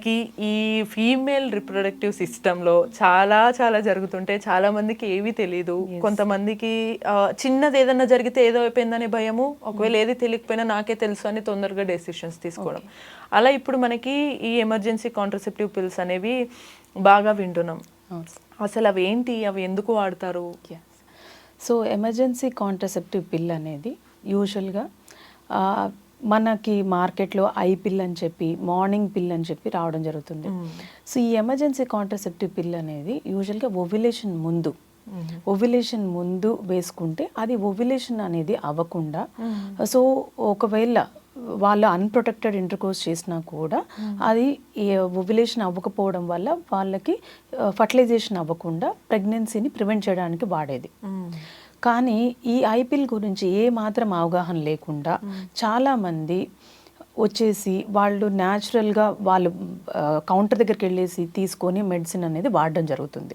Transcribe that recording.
మనకి ఈ female reproductive సిస్టంలో చాలా చాలా జరుగుతుంటే చాలా మందికి ఏవి తెలీదు. కొంతమందికి చిన్నది ఏదన్నా జరిగితే ఏదో అయిపోయిందనే భయము, ఒకవేళ ఏది తెలియకపోయినా నాకే తెలుసు అని తొందరగా డెసిషన్స్ తీసుకోవడం. అలా ఇప్పుడు మనకి ఈ ఎమర్జెన్సీ కాంట్రసెప్టివ్ పిల్స్ అనేవి బాగా వింటున్నాం. అసలు అవి ఏంటి, అవి ఎందుకు వాడతారు? సో ఎమర్జెన్సీ కాంట్రసెప్టివ్ పిల్ అనేది యూజువల్గా మనకి మార్కెట్లో ఐ పిల్ అని చెప్పి, మార్నింగ్ పిల్ అని చెప్పి రావడం జరుగుతుంది. సో ఈ ఎమర్జెన్సీ కాంట్రసెప్టివ్ పిల్ అనేది యూజువల్గా ఓవ్యులేషన్ ముందు వేసుకుంటే అది ఓవ్యులేషన్ అనేది అవ్వకుండా, సో ఒకవేళ వాళ్ళు అన్ప్రొటెక్టెడ్ ఇంటర్కోర్స్ చేసినా కూడా అది ఓవ్యులేషన్ అవ్వకపోవడం వల్ల వాళ్ళకి ఫర్టిలైజేషన్ అవ్వకుండా ప్రెగ్నెన్సీని ప్రివెంట్ చేయడానికి వాడేది. కానీ ఈ ఐపిల్ గురించి ఏ మాత్రం అవగాహన లేకుండా చాలామంది వచ్చేసి వాళ్ళు న్యాచురల్గా వాళ్ళు కౌంటర్ దగ్గరికి వెళ్ళేసి తీసుకొని మెడిసిన్ అనేది వాడడం జరుగుతుంది.